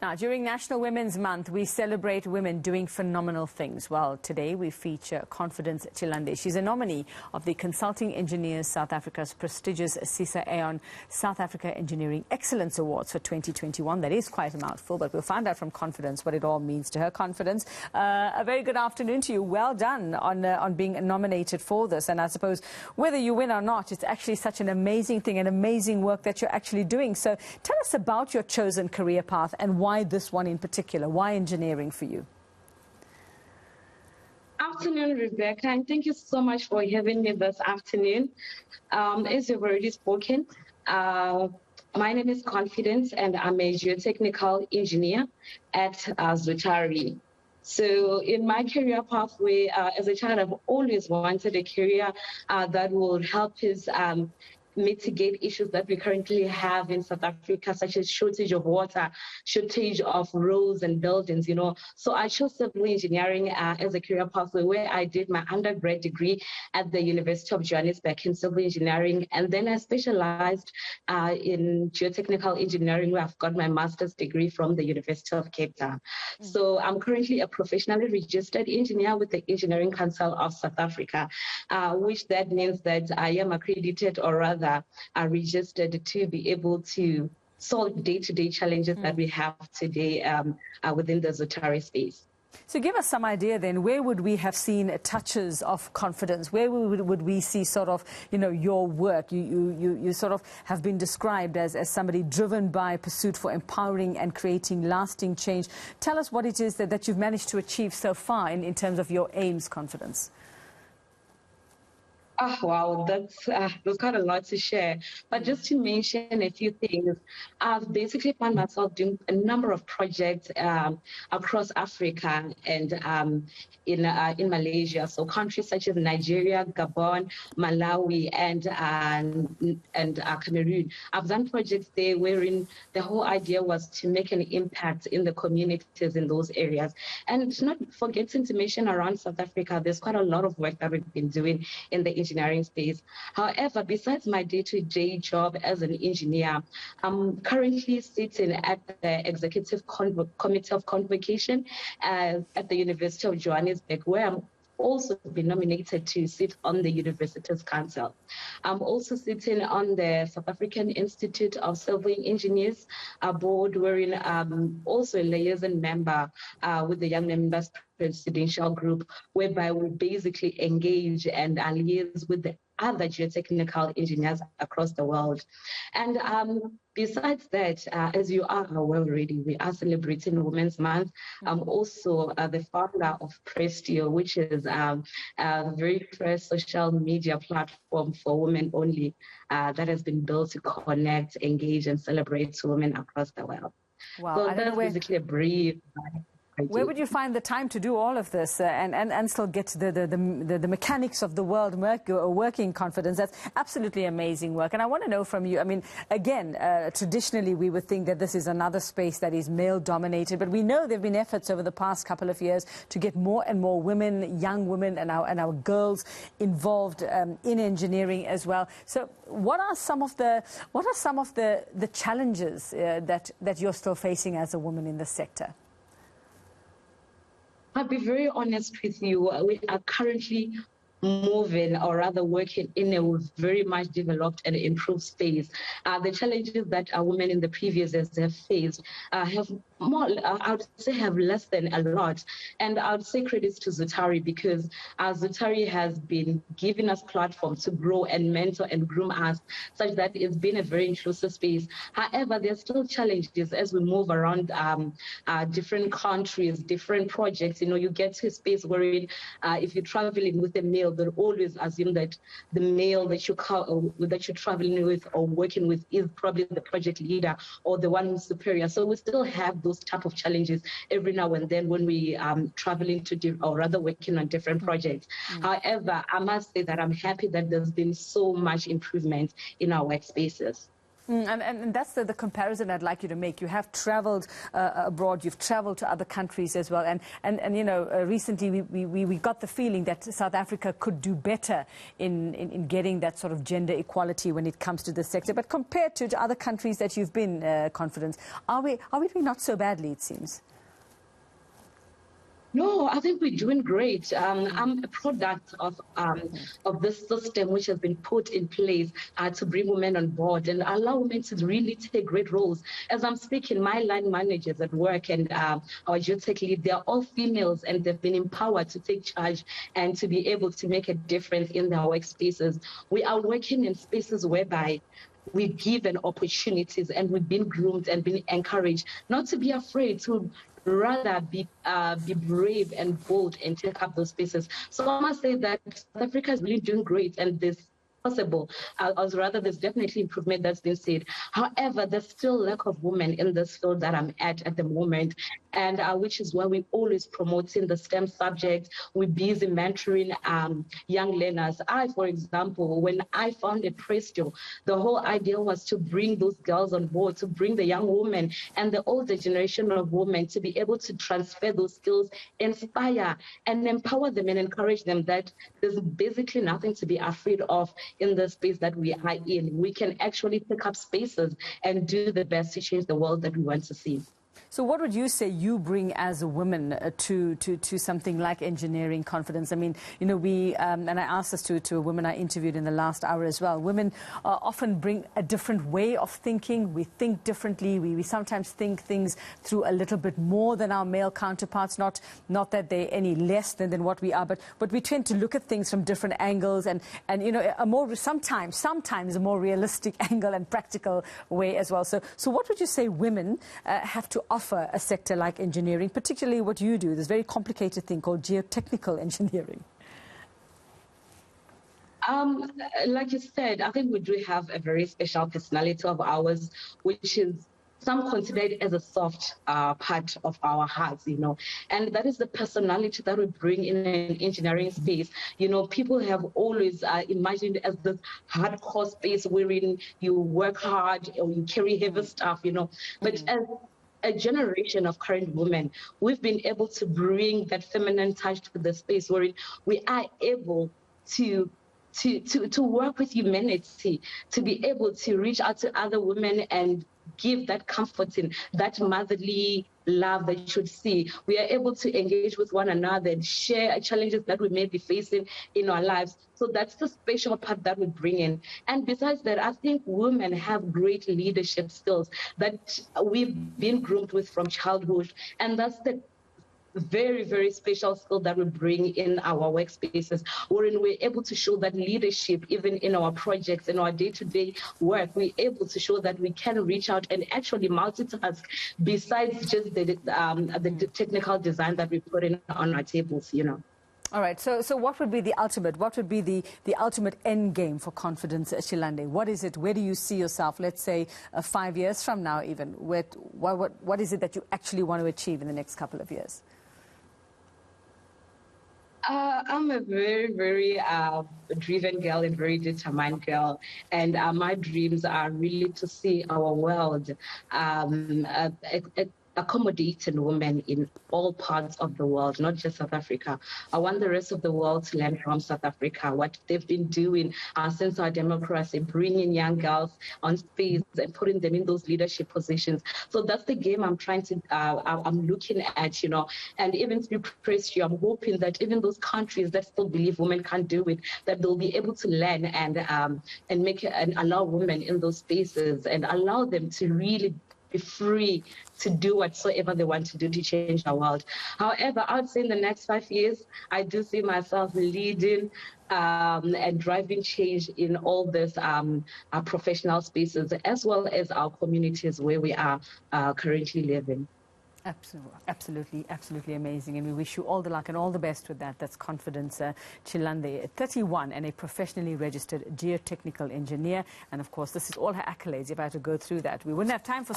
Now, during National Women's Month, we celebrate women doing phenomenal things. Well, today we feature Confidence Tshilande. She's a nominee of the Consulting Engineers South Africa's prestigious CESA Aon South Africa Engineering Excellence Awards for 2021. That is quite a mouthful, but we'll find out from Confidence what it all means to her. Confidence, a very good afternoon to you. Well done on being nominated for this. And I suppose whether you win or not, it's actually such an amazing thing, an amazing work that you're actually doing. So tell us about your chosen career path and why this one in particular? Why engineering for you? Afternoon, Rebecca, and thank you so much for having me this afternoon. As you've already spoken, my name is Confidence, and I'm a geotechnical engineer at Zutari. So in my career pathway, as a child, I've always wanted a career that will help us mitigate issues that we currently have in South Africa, such as shortage of water, shortage of roads and buildings, So I chose civil engineering as a career pathway, where I did my undergrad degree at the University of Johannesburg in civil engineering. And then I specialized in geotechnical engineering, where I've got my master's degree from the University of Cape Town. So I'm currently a professionally registered engineer with the Engineering Council of South Africa, which that means that I am accredited, or rather are registered to be able to solve day-to-day challenges that we have today within the Zutari space. So give us some idea then, where would we have seen touches of Confidence? Where would we see sort of, your work? You sort of have been described as somebody driven by pursuit for empowering and creating lasting change. Tell us what it is that you've managed to achieve so far in terms of your aims, Confidence. Oh, wow, there's quite a lot to share. But just to mention a few things, I've basically found myself doing a number of projects across Africa and in Malaysia. So countries such as Nigeria, Gabon, Malawi, and Cameroon. I've done projects there wherein the whole idea was to make an impact in the communities in those areas. And not forgetting to mention, around South Africa, there's quite a lot of work that we've been doing in the engineering space. However, besides my day-to-day job as an engineer, I'm currently sitting at the Executive Committee of Convocation at the University of Johannesburg, where I'm also been nominated to sit on the University's Council. I'm also sitting on the South African Institute of Civil Engineers board, wherein I'm also a liaison member with the Young Members Presidential Group, whereby we basically engage and liaise with the other geotechnical engineers across the world. And besides that, as you are aware already, we are celebrating Women's Month. I'm also the founder of Prestio, which is a very first social media platform for women only that has been built to connect, engage, and celebrate women across the world. Wow, so that's basically a brief. Where would you find the time to do all of this and still get the mechanics of the world working, Confidence? That's absolutely amazing work. And I want to know from you, I mean, again, traditionally we would think that this is another space that is male-dominated, but we know there have been efforts over the past couple of years to get more and more women, young women and our girls involved in engineering as well. So what are some of the challenges that you're still facing as a woman in the sector? I'll be very honest with you. We are currently moving, or rather working, in a very much developed and improved space. The challenges that our women in the previous years have faced have more, I would say, have less than a lot. And I would say credits to Zutari, because Zutari has been giving us platforms to grow and mentor and groom us, such that it's been a very inclusive space. However, there's still challenges as we move around different countries, different projects. You get to a space where if you're traveling with a male, they'll always assume that the male that you're traveling with or working with is probably the project leader or the one who's superior. So we still have those type of challenges every now and then when we traveling to or rather working on different projects. However, I must say that I'm happy that there's been so much improvement in our workspaces. And that's the comparison I'd like you to make. You have traveled abroad, you've traveled to other countries as well. And you know, recently we got the feeling that South Africa could do better in getting that sort of gender equality when it comes to this sector. But compared to other countries that you've been, Confidence, are we doing not so badly, it seems? No, I think we're doing great. I'm a product of this system which has been put in place to bring women on board and allow women to really take great roles. As I'm speaking, my line managers at work and our geotech lead, they're all females and they've been empowered to take charge and to be able to make a difference in their workspaces. We are working in spaces whereby we given opportunities and we've been groomed and been encouraged not to be afraid, to rather be brave and bold and take up those spaces. So I must say that South Africa is really doing great, and this possible. Rather, there's definitely improvement that's been said. However, there's still lack of women in this field that I'm at the moment, and which is why we're always promoting the STEM subject. We're busy mentoring young learners. For example, when I founded Presto, the whole idea was to bring those girls on board, to bring the young women and the older generation of women to be able to transfer those skills, inspire and empower them and encourage them that there's basically nothing to be afraid of in the space that we are in. We can actually pick up spaces and do the best to change the world that we want to see. So what would you say you bring as a woman to something like engineering, Confidence? I mean, you know, we, and I asked this to a woman I interviewed in the last hour as well, women often bring a different way of thinking. We think differently. We sometimes think things through a little bit more than our male counterparts, not that they're any less than what we are, but we tend to look at things from different angles and you know, a more, sometimes a more realistic angle and practical way as well. So what would you say women have to offer a sector like engineering, particularly what you do, this very complicated thing called geotechnical engineering? Like you said, I think we do have a very special personality of ours, which is some consider it as a soft part of our hearts, you know, and that is the personality that we bring in an engineering space. You know, people have always imagined as this hardcore space wherein you work hard or you carry heavy stuff, you know, but as a generation of current women, we've been able to bring that feminine touch to the space where we are able to work with humanity, to be able to reach out to other women and give that comforting, that motherly love that you should see. We are able to engage with one another and share challenges that we may be facing in our lives. So that's the special part that we bring in. And besides that, I think women have great leadership skills that we've been groomed with from childhood. And that's the very, very special skill that we bring in our workspaces, wherein we're able to show that leadership, even in our projects, in our day-to-day work, we're able to show that we can reach out and actually multitask besides just the technical design that we put in on our tables, you know. All right. So what would be the ultimate? What would be the ultimate end game for Confidence Tshilande? What is it? Where do you see yourself? Let's say 5 years from now, even. What is it that you actually want to achieve in the next couple of years? I'm a very, very driven girl and very determined girl. And my dreams are really to see our world accommodating women in all parts of the world, not just South Africa. I want the rest of the world to learn from South Africa, what they've been doing since our democracy, bringing young girls on space and putting them in those leadership positions. So that's the game I'm trying to, I'm looking at, you know, and even through Presto, I'm hoping that even those countries that still believe women can't do it, that they'll be able to learn and make and allow women in those spaces and allow them to really be free to do whatsoever they want to do to change the world. However, I would say in the next 5 years, I do see myself leading and driving change in all these our professional spaces, as well as our communities where we are currently living. Absolutely amazing, and we wish you all the luck and all the best with that. That's Confidence Tshilande, 31 and a professionally registered geotechnical engineer, and of course this is all her accolades. If I had to go through that, we wouldn't have time for